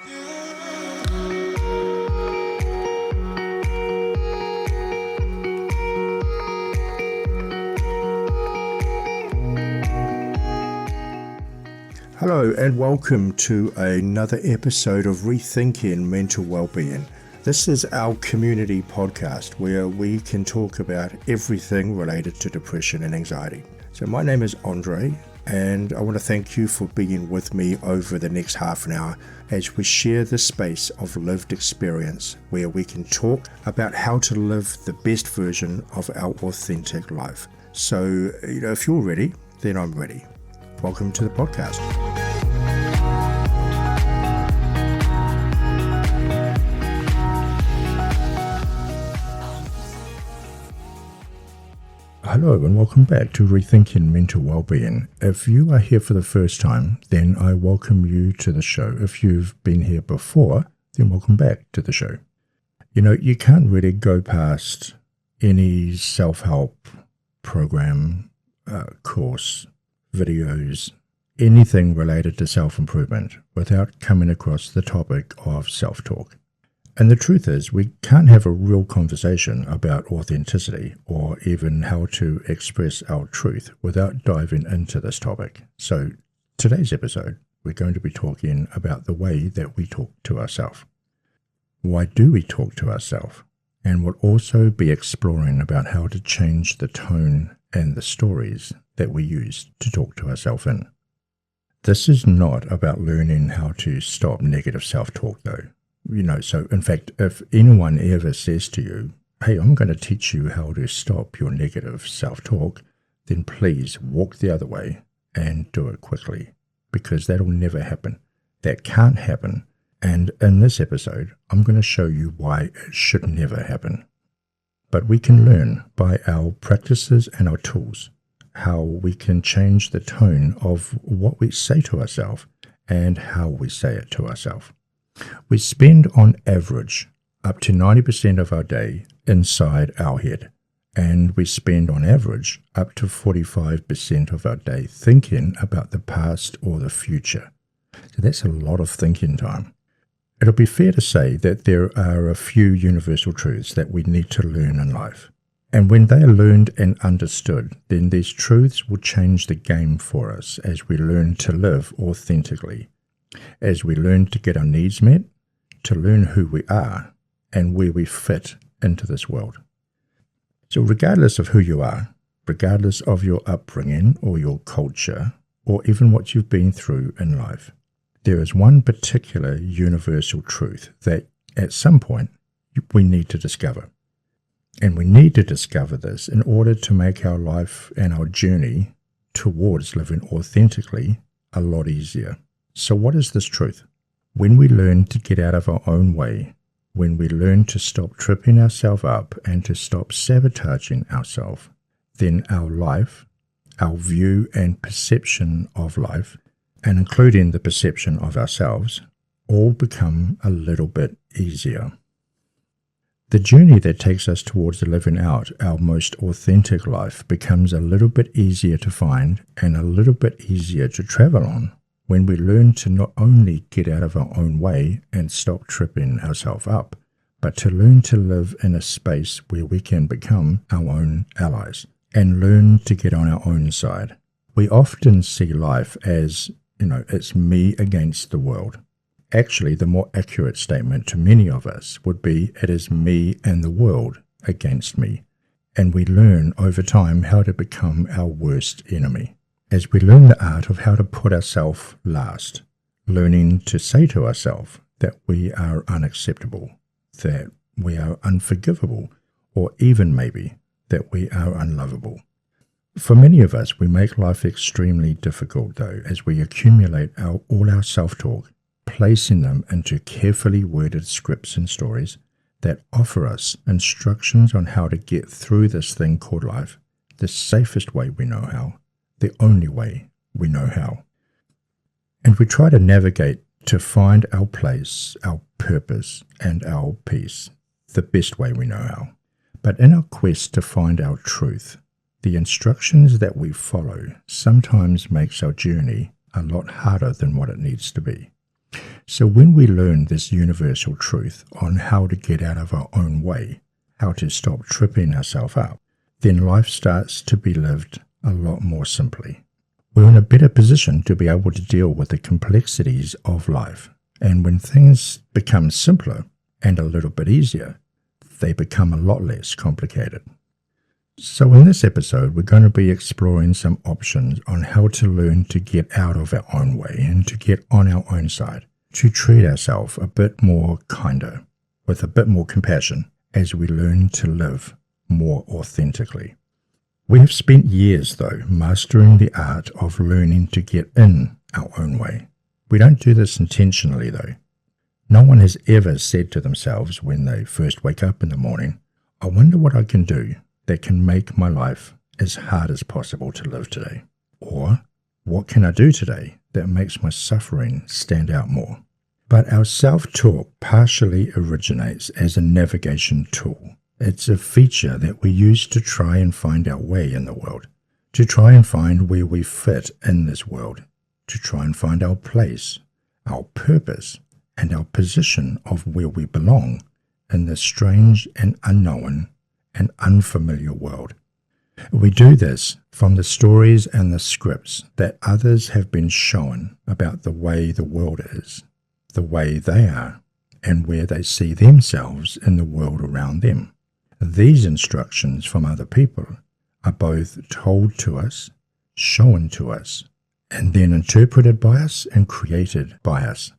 Hello and welcome to another episode of Rethinking Mental Wellbeing. This is our community podcast where we can talk about everything related to depression and anxiety. So my name is Andre and I want to thank you for being with me over the next half an hour as we share the space of lived experience where we can talk about how to live the best version of our authentic life. So, if you're ready, then I'm ready. Welcome to the podcast. Hello and welcome back to Rethinking Mental Wellbeing. If you are here for the first time, then I welcome you to the show. If you've been here before, then welcome back to the show. You can't really go past any self-help program, course, videos, anything related to self-improvement without coming across the topic of self-talk. And the truth is, we can't have a real conversation about authenticity or even how to express our truth without diving into this topic. So today's episode, we're going to be talking about the way that we talk to ourselves. Why do we talk to ourselves? And we'll also be exploring about how to change the tone and the stories that we use to talk to ourselves in. This is not about learning how to stop negative self-talk though. So in fact, if anyone ever says to you, hey, I'm going to teach you how to stop your negative self-talk, then please walk the other way and do it quickly, because that'll never happen. That can't happen. And in this episode, I'm going to show you why it should never happen. But we can learn by our practices and our tools how we can change the tone of what we say to ourselves and how we say it to ourselves. We spend on average up to 90% of our day inside our head, and we spend on average up to 45% of our day thinking about the past or the future. So that's a lot of thinking time. It'll be fair to say that there are a few universal truths that we need to learn in life. And when they are learned and understood, then these truths will change the game for us as we learn to live authentically, as we learn to get our needs met, to learn who we are and where we fit into this world. So regardless of who you are, regardless of your upbringing or your culture, or even what you've been through in life, there is one particular universal truth that at some point we need to discover. And we need to discover this in order to make our life and our journey towards living authentically a lot easier. So what is this truth? When we learn to get out of our own way, when we learn to stop tripping ourselves up and to stop sabotaging ourselves, then our life, our view and perception of life, and including the perception of ourselves, all become a little bit easier. The journey that takes us towards living out our most authentic life becomes a little bit easier to find and a little bit easier to travel on when we learn to not only get out of our own way and stop tripping ourselves up, but to learn to live in a space where we can become our own allies and learn to get on our own side. We often see life as, it's me against the world. Actually, the more accurate statement to many of us would be, it is me and the world against me. And we learn over time how to become our worst enemy. As we learn the art of how to put ourselves last, learning to say to ourselves that we are unacceptable, that we are unforgivable, or even maybe that we are unlovable. For many of us, we make life extremely difficult though, as we accumulate all our self-talk, placing them into carefully worded scripts and stories that offer us instructions on how to get through this thing called life, the safest way we know how, the only way we know how. And we try to navigate to find our place, our purpose, and our peace the best way we know how. But in our quest to find our truth, the instructions that we follow sometimes makes our journey a lot harder than what it needs to be. So when we learn this universal truth on how to get out of our own way, how to stop tripping ourselves up, then life starts to be lived a lot more simply. We're in a better position to be able to deal with the complexities of life. And when things become simpler and a little bit easier, they become a lot less complicated. So in this episode, we're going to be exploring some options on how to learn to get out of our own way and to get on our own side, to treat ourselves a bit more kinder, with a bit more compassion as we learn to live more authentically. We have spent years, though, mastering the art of learning to get in our own way. We don't do this intentionally, though. No one has ever said to themselves when they first wake up in the morning, I wonder what I can do that can make my life as hard as possible to live today. Or, what can I do today that makes my suffering stand out more? But our self-talk partially originates as a navigation tool. It's a feature that we use to try and find our way in the world, to try and find where we fit in this world, to try and find our place, our purpose, and our position of where we belong in this strange and unknown and unfamiliar world. We do this from the stories and the scripts that others have been shown about the way the world is, the way they are, and where they see themselves in the world around them. These instructions from other people are both told to us, shown to us, and then interpreted by us and created by us.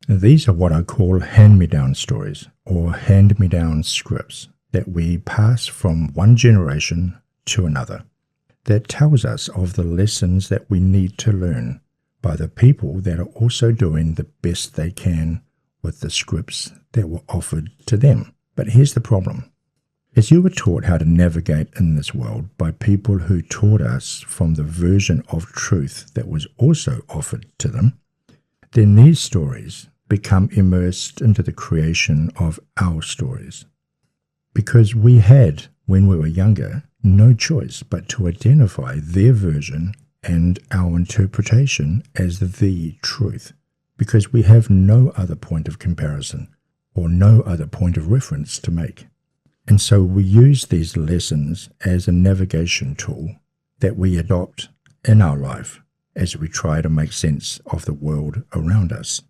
These are what I call hand-me-down stories or hand-me-down scripts that we pass from one generation to another, that tells us of the lessons that we need to learn by the people that are also doing the best they can with the scripts that were offered to them. But here's the problem. As you were taught how to navigate in this world by people who taught us from the version of truth that was also offered to them, then these stories become immersed into the creation of our stories. Because we had, when we were younger, no choice but to identify their version and our interpretation as the truth, because we have no other point of comparison or no other point of reference to make. And so we use these lessons as a navigation tool that we adopt in our life as we try to make sense of the world around us.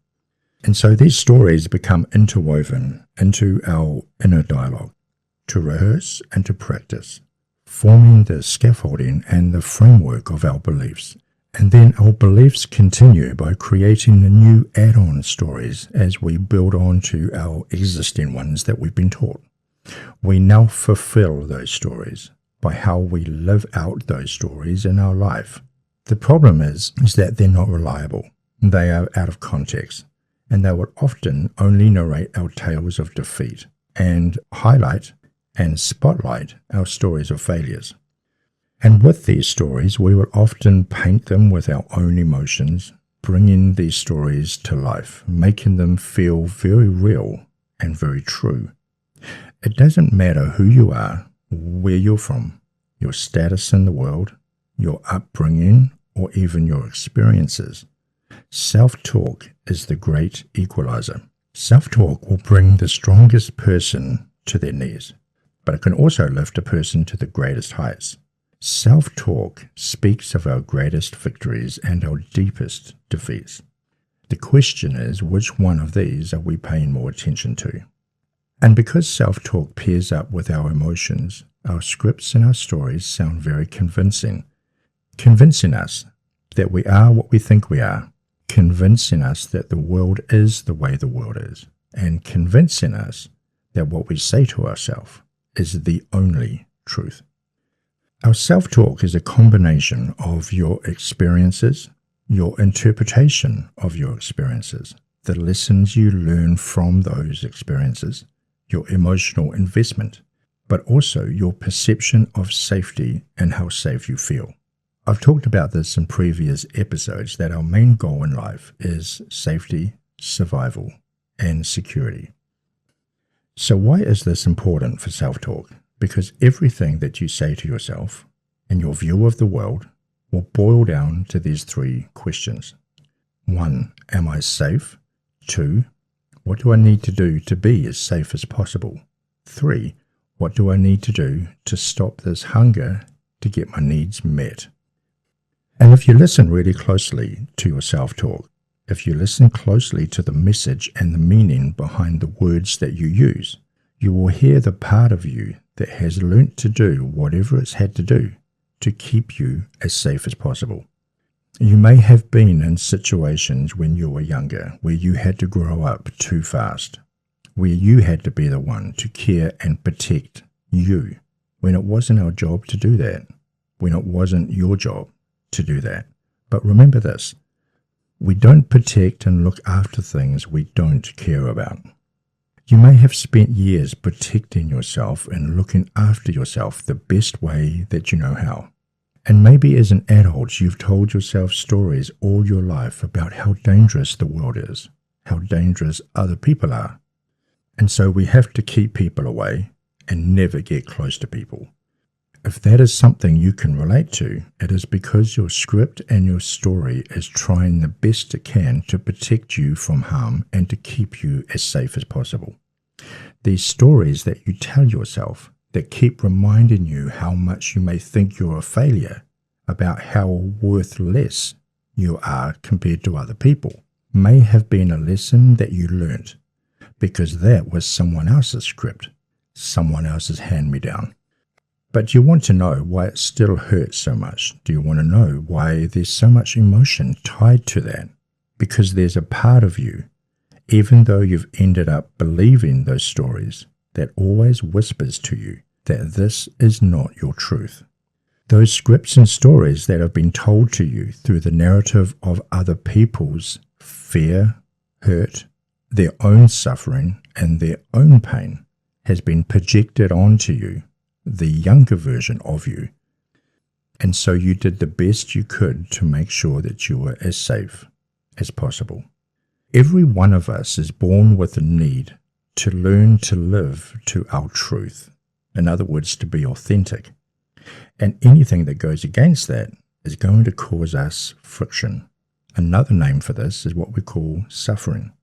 And so these stories become interwoven into our inner dialogue, to rehearse and to practice, forming the scaffolding and the framework of our beliefs. And then our beliefs continue by creating the new add-on stories as we build on to our existing ones that we've been taught. We now fulfill those stories by how we live out those stories in our life. The problem is that they're not reliable. They are out of context, and they will often only narrate our tales of defeat and highlight and spotlight our stories of failures. And with these stories, we will often paint them with our own emotions, bringing these stories to life, making them feel very real and very true. It doesn't matter who you are, where you're from, your status in the world, your upbringing, or even your experiences. Self-talk is the great equalizer. Self-talk will bring the strongest person to their knees, but it can also lift a person to the greatest heights. Self-talk speaks of our greatest victories and our deepest defeats. The question is, which one of these are we paying more attention to? And because self-talk pairs up with our emotions, our scripts and our stories sound very convincing us that we are what we think we are, convincing us that the world is the way the world is, and convincing us that what we say to ourselves is the only truth. Our self-talk is a combination of your experiences, your interpretation of your experiences, the lessons you learn from those experiences, your emotional investment, but also your perception of safety and how safe you feel. I've talked about this in previous episodes that our main goal in life is safety, survival, and security. So why is this important for self-talk? Because everything that you say to yourself and your view of the world will boil down to these three questions. 1. Am I safe? 2. What do I need to do to be as safe as possible? 3. What do I need to do to stop this hunger to get my needs met? And if you listen really closely to your self-talk, if you listen closely to the message and the meaning behind the words that you use, you will hear the part of you that has learnt to do whatever it's had to do to keep you as safe as possible. You may have been in situations when you were younger where you had to grow up too fast, where you had to be the one to care and protect you, when it wasn't our job to do that, when it wasn't your job to do that. But remember this, we don't protect and look after things we don't care about. You may have spent years protecting yourself and looking after yourself the best way that you know how. And maybe as an adult, you've told yourself stories all your life about how dangerous the world is, how dangerous other people are. And so we have to keep people away and never get close to people. If that is something you can relate to, it is because your script and your story is trying the best it can to protect you from harm and to keep you as safe as possible. These stories that you tell yourself that keep reminding you how much you may think you're a failure, about how worthless you are compared to other people, may have been a lesson that you learnt because that was someone else's script, someone else's hand-me-down. But do you want to know why it still hurts so much? Do you want to know why there's so much emotion tied to that? Because there's a part of you, even though you've ended up believing those stories, that always whispers to you that this is not your truth. Those scripts and stories that have been told to you through the narrative of other people's fear, hurt, their own suffering, and their own pain has been projected onto you, the younger version of you. And so you did the best you could to make sure that you were as safe as possible. Every one of us is born with a need to learn to live to our truth. In other words, to be authentic. And anything that goes against that is going to cause us friction. Another name for this is what we call suffering.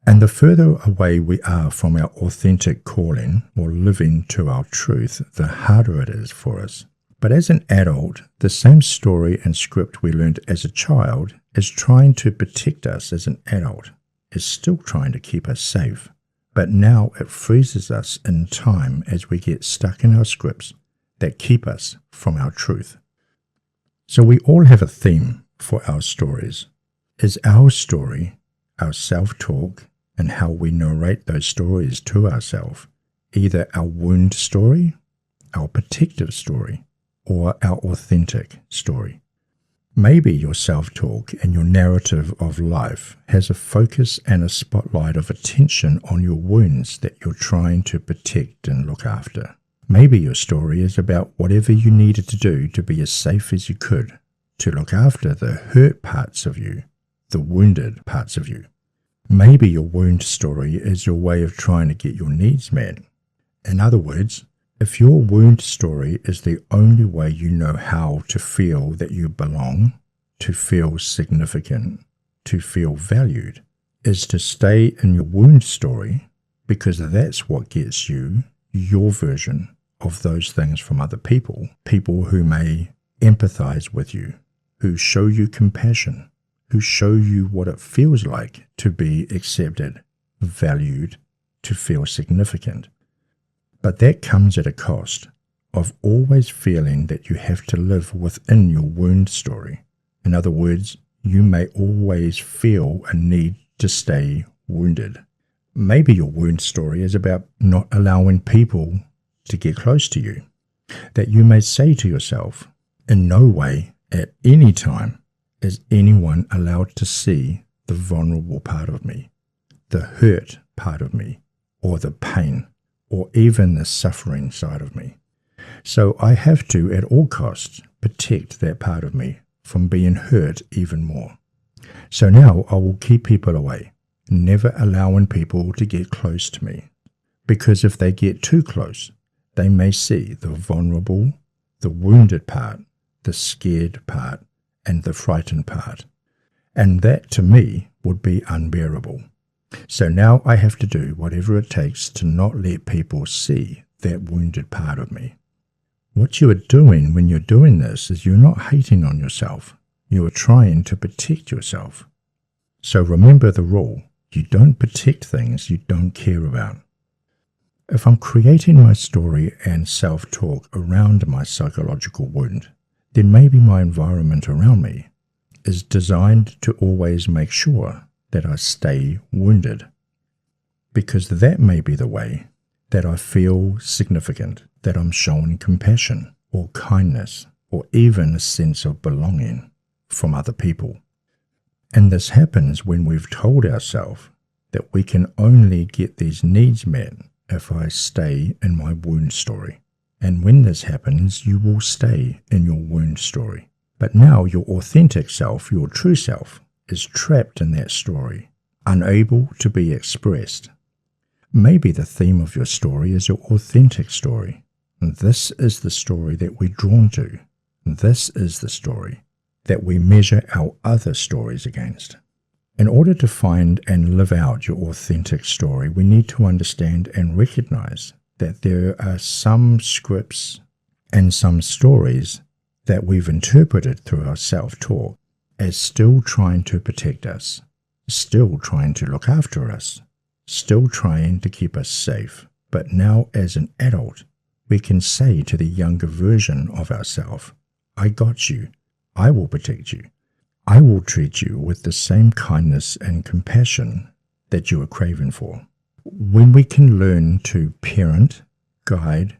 And the further away we are from our authentic calling or living to our truth, the harder it is for us. But as an adult, the same story and script we learned as a child is trying to protect us as an adult, is still trying to keep us safe. But now it freezes us in time as we get stuck in our scripts that keep us from our truth. So we all have a theme for our stories. Is our story, our self-talk, and how we narrate those stories to ourselves, either our wound story, our protective story, or our authentic story? Maybe your self-talk and your narrative of life has a focus and a spotlight of attention on your wounds that you're trying to protect and look after. Maybe your story is about whatever you needed to do to be as safe as you could, to look after the hurt parts of you, the wounded parts of you. Maybe your wound story is your way of trying to get your needs met. In other words, if your wound story is the only way you know how to feel that you belong, to feel significant, to feel valued, is to stay in your wound story because that's what gets you your version of those things from other people, people who may empathize with you, who show you compassion, who show you what it feels like to be accepted, valued, to feel significant. But that comes at a cost of always feeling that you have to live within your wound story. In other words, you may always feel a need to stay wounded. Maybe your wound story is about not allowing people to get close to you. That you may say to yourself, in no way, at any time, is anyone allowed to see the vulnerable part of me, the hurt part of me, or the pain, or even the suffering side of me. So I have to, at all costs, protect that part of me from being hurt even more. So now I will keep people away, never allowing people to get close to me. Because if they get too close, they may see the vulnerable, the wounded part, the scared part, and the frightened part. And that to me would be unbearable. So now I have to do whatever it takes to not let people see that wounded part of me. What you are doing when you're doing this is you're not hating on yourself. You are trying to protect yourself. So remember the rule. You don't protect things you don't care about. If I'm creating my story and self-talk around my psychological wound, then maybe my environment around me is designed to always make sure that I stay wounded. Because that may be the way that I feel significant, that I'm shown compassion or kindness or even a sense of belonging from other people. And this happens when we've told ourselves that we can only get these needs met if I stay in my wound story. And when this happens, you will stay in your wound story. But now your authentic self, your true self, is trapped in that story, unable to be expressed. Maybe the theme of your story is your authentic story. And this is the story that we're drawn to. This is the story that we measure our other stories against. In order to find and live out your authentic story, we need to understand and recognize that there are some scripts and some stories that we've interpreted through our self-talk as still trying to protect us, still trying to look after us, still trying to keep us safe. But now as an adult, we can say to the younger version of ourselves, I got you. I will protect you. I will treat you with the same kindness and compassion that you are craving for. When we can learn to parent, guide,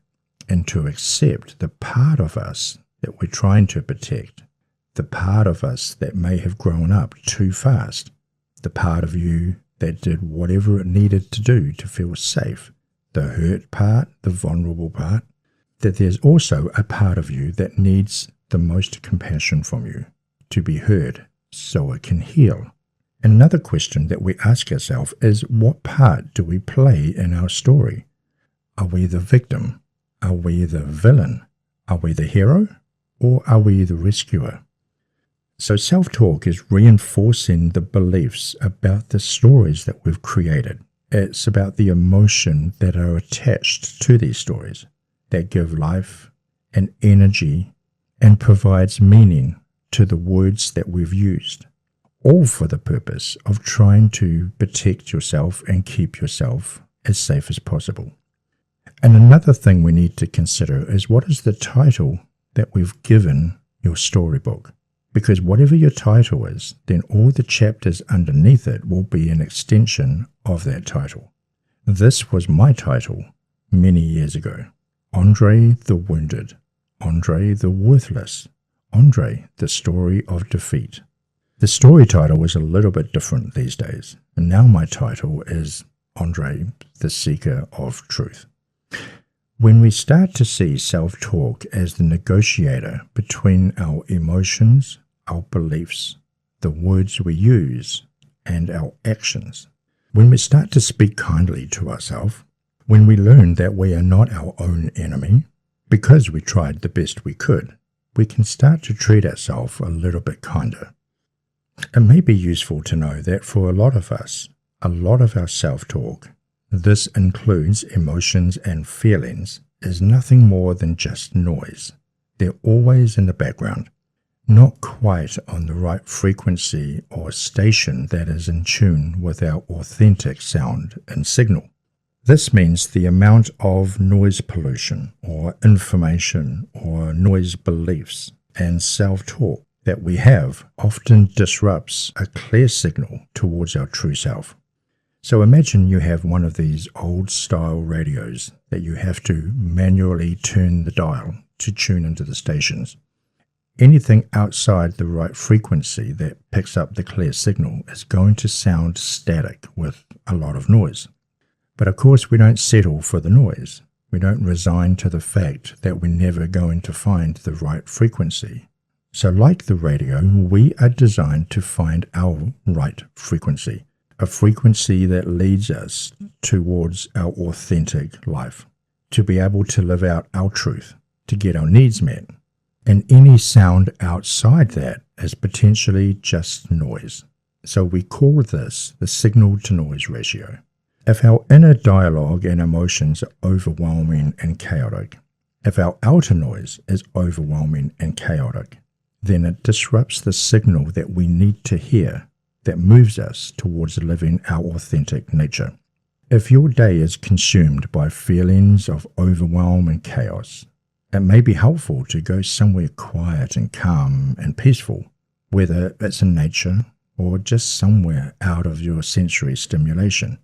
and to accept the part of us that we're trying to protect, the part of us that may have grown up too fast, the part of you that did whatever it needed to do to feel safe, the hurt part, the vulnerable part, that there's also a part of you that needs the most compassion from you to be heard so it can heal. Another question that we ask ourselves is, what part do we play in our story? Are we the victim? Are we the villain? Are we the hero? Or are we the rescuer? So self-talk is reinforcing the beliefs about the stories that we've created. It's about the emotion that are attached to these stories that give life and energy and provides meaning to the words that we've used, all for the purpose of trying to protect yourself and keep yourself as safe as possible. And another thing we need to consider is, what is the title that we've given your storybook? Because whatever your title is, then all the chapters underneath it will be an extension of that title. This was my title many years ago. Andre the Wounded, Andre the Worthless, Andre the Story of Defeat. The story title is a little bit different these days, and now my title is Andre the Seeker of Truth. When we start to see self-talk as the negotiator between our emotions, our beliefs, the words we use, and our actions, when we start to speak kindly to ourselves, when we learn that we are not our own enemy, because we tried the best we could, we can start to treat ourselves a little bit kinder. It may be useful to know that for a lot of us, a lot of our self-talk, this includes emotions and feelings, is nothing more than just noise. They're always in the background, not quite on the right frequency or station that is in tune with our authentic sound and signal. This means the amount of noise pollution or information or noise beliefs and self-talk that we have often disrupts a clear signal towards our true self. So imagine you have one of these old-style radios that you have to manually turn the dial to tune into the stations. Anything outside the right frequency that picks up the clear signal is going to sound static with a lot of noise. But of course, we don't settle for the noise. We don't resign to the fact that we're never going to find the right frequency. So like the radio, we are designed to find our right frequency, a frequency that leads us towards our authentic life, to be able to live out our truth, to get our needs met. And any sound outside that is potentially just noise. So we call this the signal-to-noise ratio. If our inner dialogue and emotions are overwhelming and chaotic, if our outer noise is overwhelming and chaotic, then it disrupts the signal that we need to hear that moves us towards living our authentic nature. If your day is consumed by feelings of overwhelm and chaos, it may be helpful to go somewhere quiet and calm and peaceful, whether it's in nature or just somewhere out of your sensory stimulation.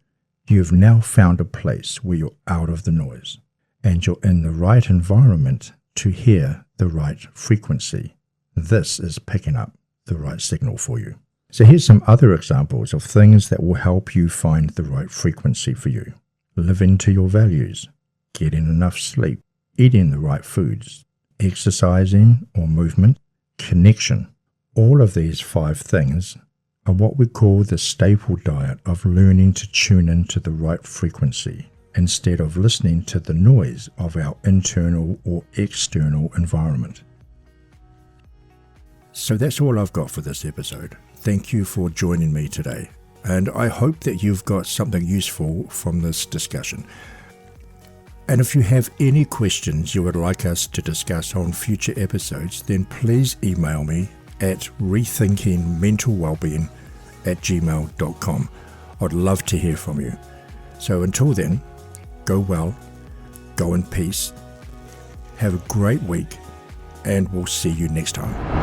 You've now found a place where you're out of the noise and you're in the right environment to hear the right frequency. This is picking up the right signal for you. So here's some other examples of things that will help you find the right frequency for you. Living to your values, getting enough sleep, eating the right foods, exercising or movement, connection. All of these 5 things are what we call the staple diet of learning to tune into the right frequency instead of listening to the noise of our internal or external environment. So that's all I've got for this episode. Thank you for joining me today, and I hope that you've got something useful from this discussion. And if you have any questions you would like us to discuss on future episodes, then please email me at rethinkingmentalwellbeing@gmail.com. I'd love to hear from you. So until then, go well, go in peace, have a great week, and we'll see you next time.